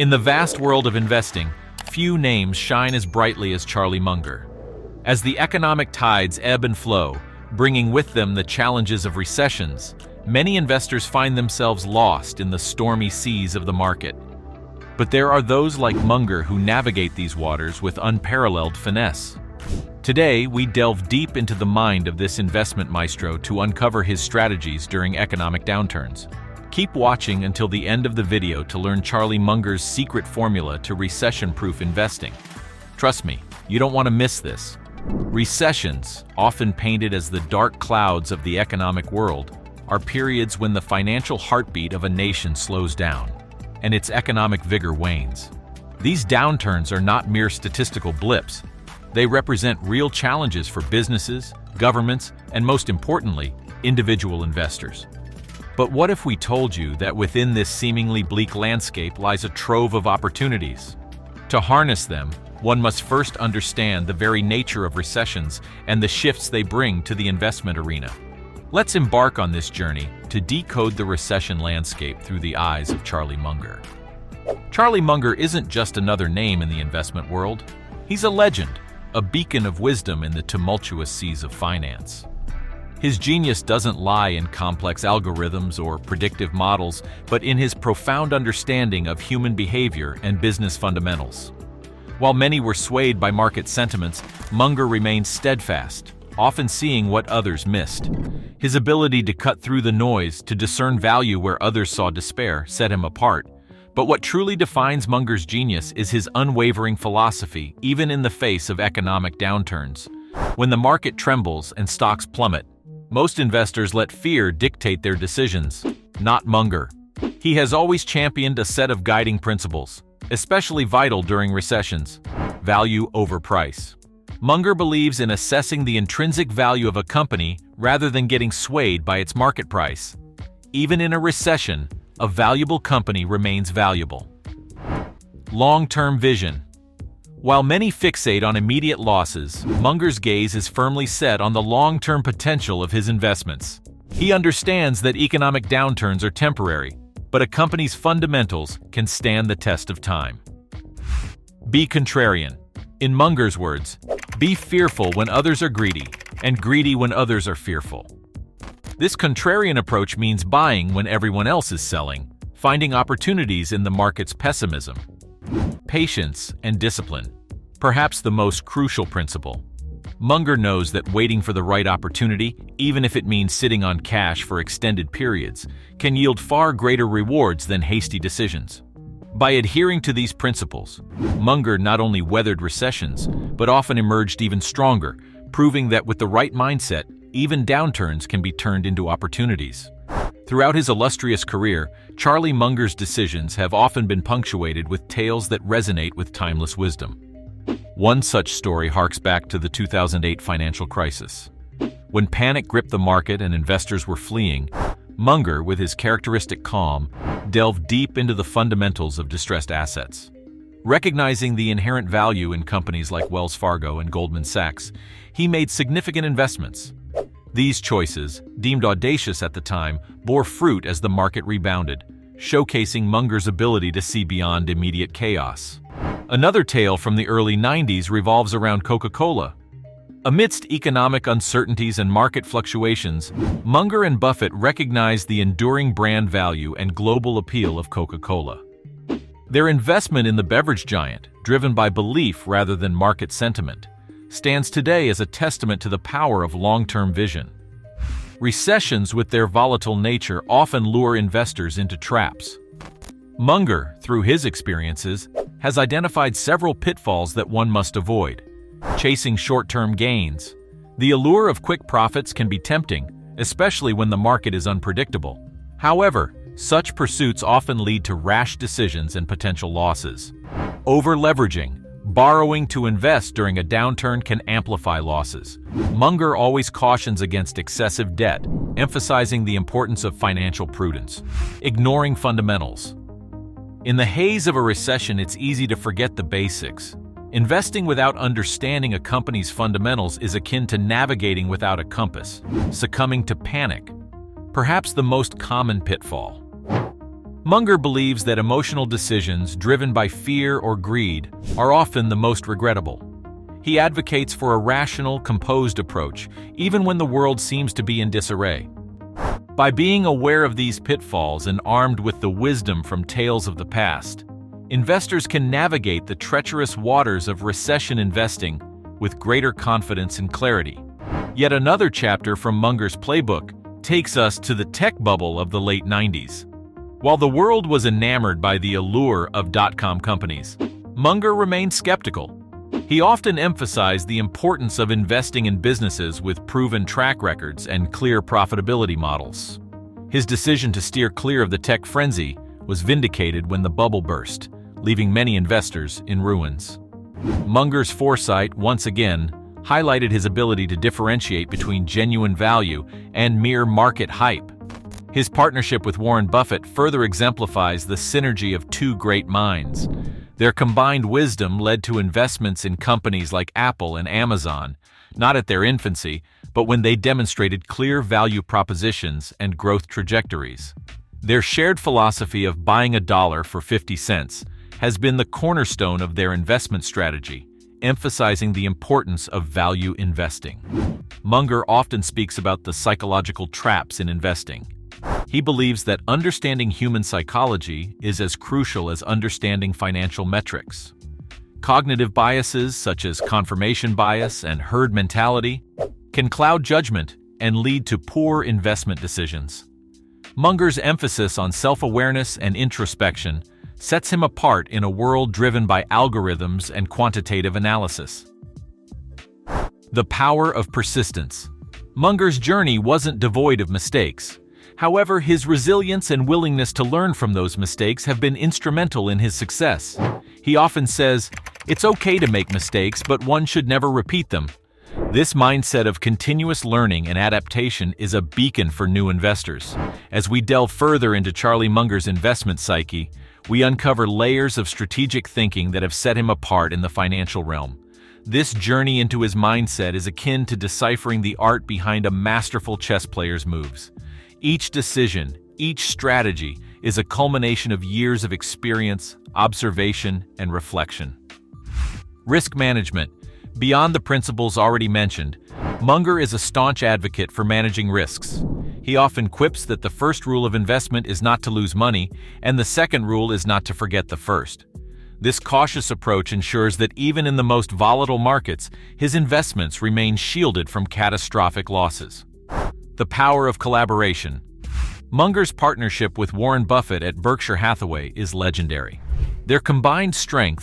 In the vast world of investing, few names shine as brightly as Charlie Munger. As the economic tides ebb and flow, bringing with them the challenges of recessions, many investors find themselves lost in the stormy seas of the market. But there are those like Munger who navigate these waters with unparalleled finesse. Today, we delve deep into the mind of this investment maestro to uncover his strategies during economic downturns. Keep watching until the end of the video to learn Charlie Munger's secret formula to recession-proof investing. Trust me, you don't want to miss this. Recessions, often painted as the dark clouds of the economic world, are periods when the financial heartbeat of a nation slows down and its economic vigor wanes. These downturns are not mere statistical blips. They represent real challenges for businesses, governments, and most importantly, individual investors. But what if we told you that within this seemingly bleak landscape lies a trove of opportunities? To harness them, one must first understand the very nature of recessions and the shifts they bring to the investment arena. Let's embark on this journey to decode the recession landscape through the eyes of Charlie Munger. Charlie Munger isn't just another name in the investment world. He's a legend, a beacon of wisdom in the tumultuous seas of finance. His genius doesn't lie in complex algorithms or predictive models, but in his profound understanding of human behavior and business fundamentals. While many were swayed by market sentiments, Munger remained steadfast, often seeing what others missed. His ability to cut through the noise, to discern value where others saw despair, set him apart. But what truly defines Munger's genius is his unwavering philosophy, even in the face of economic downturns. When the market trembles and stocks plummet, most investors let fear dictate their decisions, not Munger. He has always championed a set of guiding principles, especially vital during recessions: value over price. Munger believes in assessing the intrinsic value of a company rather than getting swayed by its market price. Even in a recession, a valuable company remains valuable. Long-term vision. While many fixate on immediate losses, Munger's gaze is firmly set on the long-term potential of his investments. He understands that economic downturns are temporary, but a company's fundamentals can stand the test of time. Be contrarian. In Munger's words, be fearful when others are greedy, and greedy when others are fearful. This contrarian approach means buying when everyone else is selling, finding opportunities in the market's pessimism. Patience and discipline, perhaps the most crucial principle. Munger knows that waiting for the right opportunity, even if it means sitting on cash for extended periods, can yield far greater rewards than hasty decisions. By adhering to these principles, Munger not only weathered recessions, but often emerged even stronger, proving that with the right mindset, even downturns can be turned into opportunities. Throughout his illustrious career, Charlie Munger's decisions have often been punctuated with tales that resonate with timeless wisdom. One such story harks back to the 2008 financial crisis. When panic gripped the market and investors were fleeing, Munger, with his characteristic calm, delved deep into the fundamentals of distressed assets. Recognizing the inherent value in companies like Wells Fargo and Goldman Sachs, he made significant investments. These choices, deemed audacious at the time, bore fruit as the market rebounded, showcasing Munger's ability to see beyond immediate chaos. Another tale from the early 90s revolves around Coca-Cola. Amidst economic uncertainties and market fluctuations, Munger and Buffett recognized the enduring brand value and global appeal of Coca-Cola. Their investment in the beverage giant, driven by belief rather than market sentiment, stands today as a testament to the power of long-term vision. Recessions, with their volatile nature, often lure investors into traps. Munger, through his experiences, has identified several pitfalls that one must avoid. Chasing short-term gains. The allure of quick profits can be tempting, especially when the market is unpredictable. However, such pursuits often lead to rash decisions and potential losses. Over-leveraging. Borrowing to invest during a downturn can amplify losses. Munger always cautions against excessive debt, emphasizing the importance of financial prudence. Ignoring fundamentals. In the haze of a recession, it's easy to forget the basics. Investing without understanding a company's fundamentals is akin to navigating without a compass, succumbing to panic. Perhaps the most common pitfall. Munger believes that emotional decisions driven by fear or greed are often the most regrettable. He advocates for a rational, composed approach, even when the world seems to be in disarray. By being aware of these pitfalls and armed with the wisdom from tales of the past, investors can navigate the treacherous waters of recession investing with greater confidence and clarity. Yet another chapter from Munger's playbook takes us to the tech bubble of the late 90s. While the world was enamored by the allure of dot-com companies, Munger remained skeptical. He often emphasized the importance of investing in businesses with proven track records and clear profitability models. His decision to steer clear of the tech frenzy was vindicated when the bubble burst, leaving many investors in ruins. Munger's foresight, once again, highlighted his ability to differentiate between genuine value and mere market hype. His partnership with Warren Buffett further exemplifies the synergy of two great minds. Their combined wisdom led to investments in companies like Apple and Amazon, not at their infancy, but when they demonstrated clear value propositions and growth trajectories. Their shared philosophy of buying a dollar for 50 cents has been the cornerstone of their investment strategy, emphasizing the importance of value investing. Munger often speaks about the psychological traps in investing. He believes that understanding human psychology is as crucial as understanding financial metrics. Cognitive biases such as confirmation bias and herd mentality can cloud judgment and lead to poor investment decisions. Munger's emphasis on self-awareness and introspection sets him apart in a world driven by algorithms and quantitative analysis. The power of persistence. Munger's journey wasn't devoid of mistakes. However, his resilience and willingness to learn from those mistakes have been instrumental in his success. He often says, "It's okay to make mistakes, but one should never repeat them." This mindset of continuous learning and adaptation is a beacon for new investors. As we delve further into Charlie Munger's investment psyche, we uncover layers of strategic thinking that have set him apart in the financial realm. This journey into his mindset is akin to deciphering the art behind a masterful chess player's moves. Each decision, each strategy, is a culmination of years of experience, observation, and reflection. Risk management. Beyond the principles already mentioned, Munger is a staunch advocate for managing risks. He often quips that the first rule of investment is not to lose money, and the second rule is not to forget the first. This cautious approach ensures that even in the most volatile markets, his investments remain shielded from catastrophic losses. The power of collaboration. Munger's partnership with Warren Buffett at Berkshire Hathaway is legendary. Their combined strength